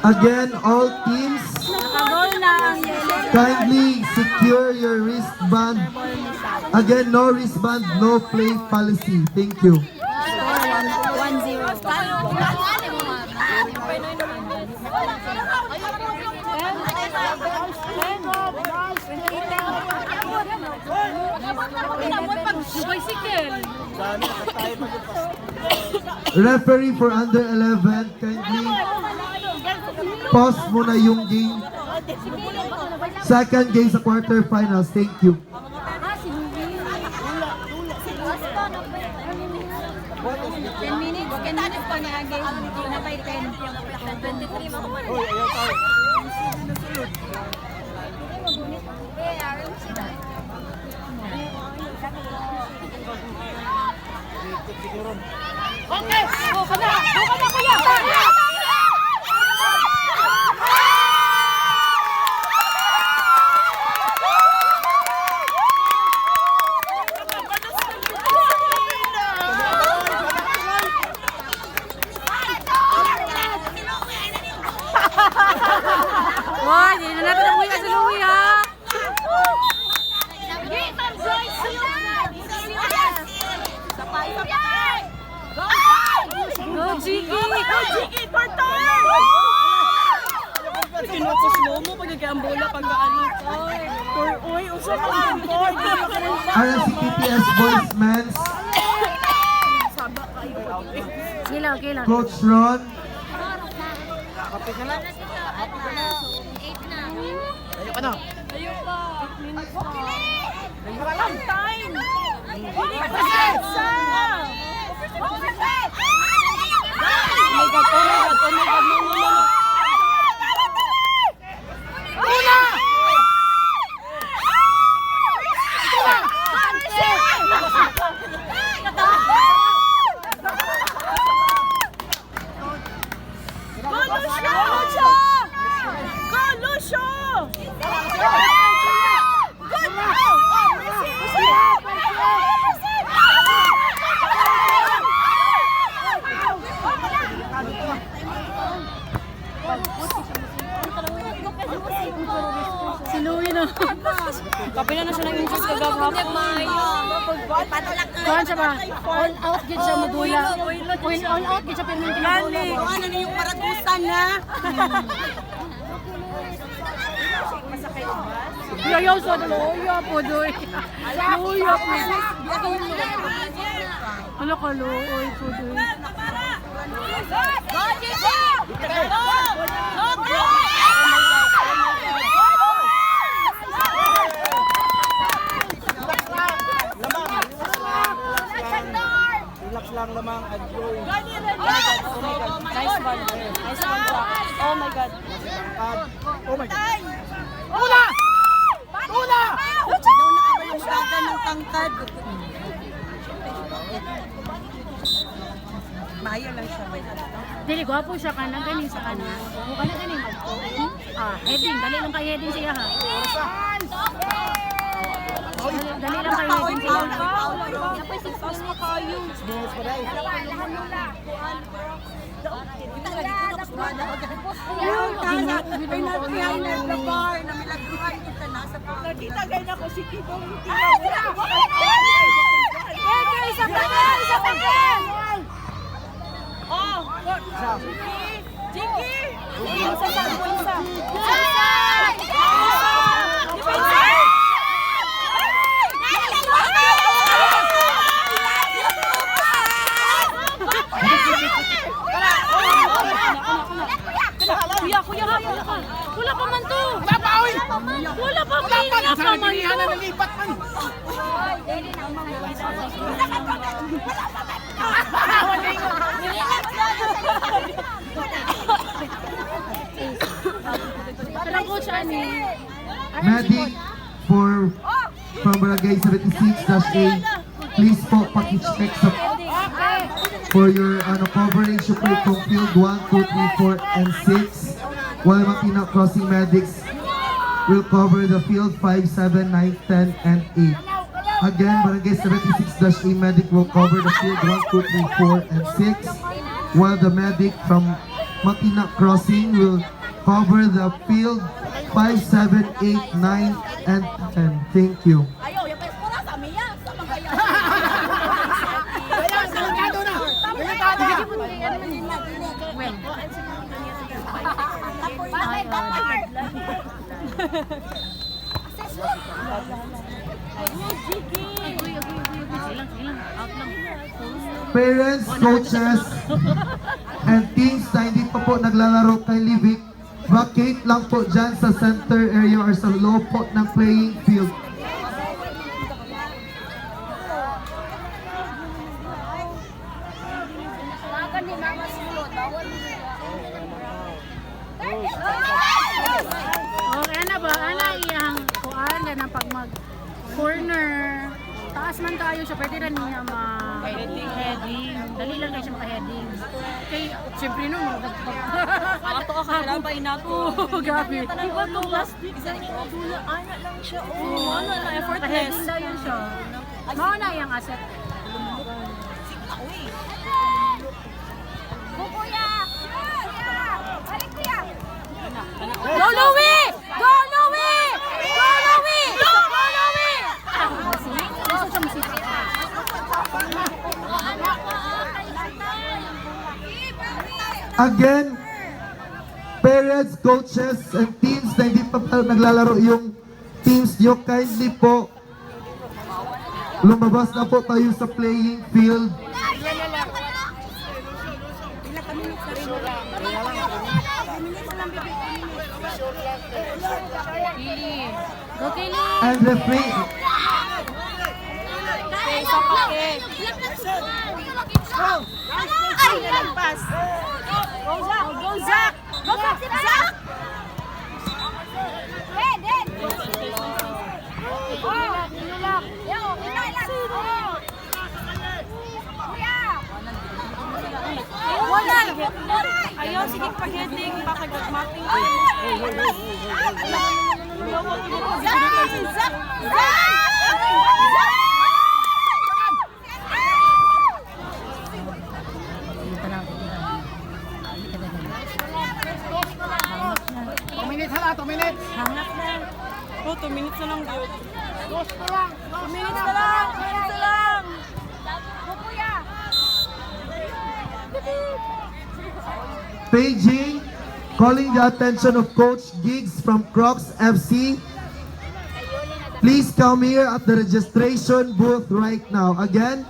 Again, all teams, Nakagol na ang yellow. kindly secure your wristband. Again, no wristband, no play policy. Thank you. 1-0. Referee for under 11, kindly pause muna yung game. Second game sa quarterfinals. Thank you. 10 minutes. Kanalis pa niya game. Na by 10. 23 mga man. Okay! Buka na! Buka na kuya! Wah, hindi na natin umuwi sa Louie ha. Go Chiki! Go Chiki! Partner! Kinuha ko slow mo pag ang bola pag ano. Uy, usap ko ang board. RSCPPS Boys Men's Kilaw, kilaw. Coach Ron, Ayoko na. Ayoko pa. 8 minutes na. Walang time. Hindi ka sa. Oh my God, oh my God, oh my God, no, no, no. Una! Si Louie na. Kapila na siya ng inches kagahap. Kuhan siya ba? All out gid siya modula. All out gid siya pero hindi na bola. Ano na yung paragusan na? Yayaw sa Louie po doy. Louie po. Ano ka Louie po doy. Go, Gigi! Go! Go, go! Relax lang lamang at grow. Nice one. Nice one. Oh my God. Oh my God. Una! Una! Daw nakabalunggagan ng tangkad. Maayo lang siya. Dili gwapo siya kana ganing sa kana. Mukha na ganing. Heading, dali lang kay heading siya ha. Dali lang kay heading siya. Napay 6 minutes na kayo. Minutes pa dahil. Nakita ganyan ako si Tito. Isa pa rin! Isa pa rin! Oh! Jiki! Isa sa isa. Kuya, wala pa man to. Wala pa man to. Wala pa man to. Parang coach ani. Medic from Barangay 76-A, please po paki-check for your coverage yung from field 1, 2, 3, 4, and 6. While Makina Crossing Medics will cover the field 5, 7, 9, 10, and 8. Again, Barangay 76-A medic will cover the field 1, 2, 3, 4, and 6. While the medic from Makina Crossing will cover the field 5, 7, 8, 9, and 10. Thank you. Ayaw, yung pala sa Mia. Sa mga kaya. Well, Bakit dapat? Sige lang. Out lang. Parents, coaches, and teams na hindi pa po naglalaro kay Livic, vacate lang po dyan sa center area or sa low po ng playing field. Okay, ana ba? Ana iyang kuan na pag mag corner. Taas man kayo siya, pwede rin niya ma-heading. Dali lang kayo siya maka-heading. Kay, siyempre no, Ato ka kailan pa inato. gabi. Iba to last week. Isa rin ko dula. Ana lang siya. Oh, ano na effortless. Maka-heading daw yun siya. Mauna yung asset. Kuya! Go Louie! Go Louie! Go Louie! Go Louie! Gusto siya masipit. Again, parents, coaches, and teams na hindi pa naglalaro yung teams nyo, kindly po lumabas na po tayo sa playing field. Kili. Go Kili! And referee, Sa pake. Ay, nagpas. Go Zach! Go Zach! Go Zach! Head, head! Oh, inulak. Yo, inulak. Kuya! Wala! Ayaw, sige pag-heading. Bakit nag-mapping? Zach! Zach! Hangat na. Oh, 2 minutes na lang, dude. 2 minutes na lang! 2 minutes na lang! Kuya! paging, calling the attention of Coach Giggs from Crocs FC. Please come here at the registration booth right now. Again,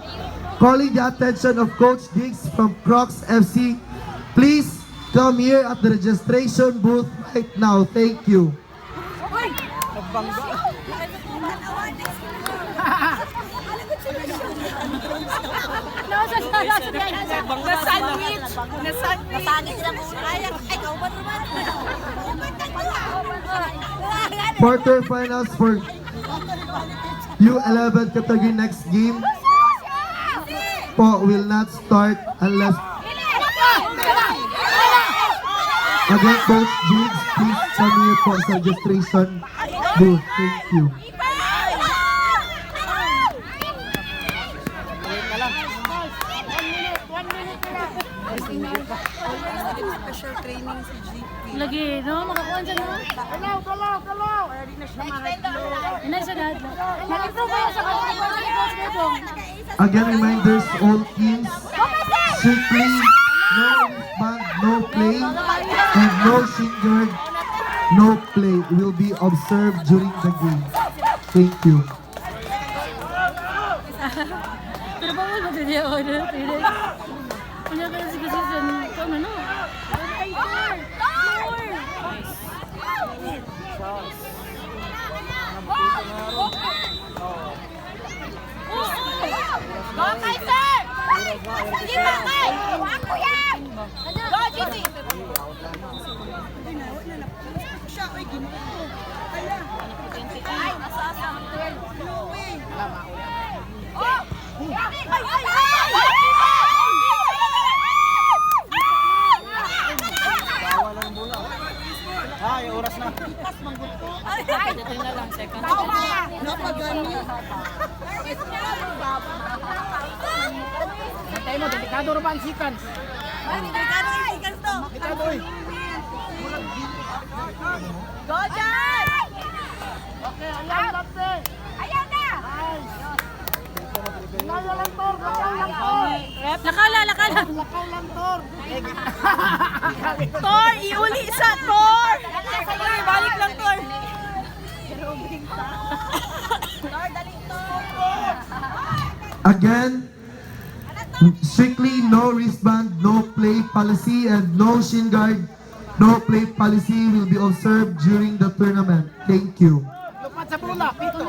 calling the attention of Coach Giggs from Crocs FC. Please come here at the registration booth right now. Thank you. Na-sandwich! Na-sandwich lang kung kaya. Ay, kauban naman. Quarterfinals for U11 category next game po will not start unless again Coach Giggs, please come here po sa registration booth. Thank you. Lagi, no? Makakuha siya, no? Kalaw! Ina siya dahil. Nag-improve ba yun sa kanila? Again, reminders all teams strictly no wristband, no play, and no shinguard, no play will be observed during the game. Thank you. Pero ba mo ba din yung order? Kanya ka si kasi sa ano, no? Go, Kaiser! Hindi ba, Kai? Ako yan! Go, Gigi! Ay, nasa ang 12. Oh! Ay! Bawalan bola. Ah, yung oras na. Dito na lang, second. Napagani. Tayo mo, delikado rin ba ang sequence? Go, Jan! Okay, ayan, lapte. Ayan na! Lakaw lang, Tor. Lakaw lang, Tor. Lakala. Lakaw lang, Tor. Tor, iuli sa Tor! Tor, balik lang, Tor. Tor, dali, Tor. Again, strictly no wristband, no play policy, and no shin guard, no play policy will be observed during the tournament. Thank you. Lupat sa bola. Pito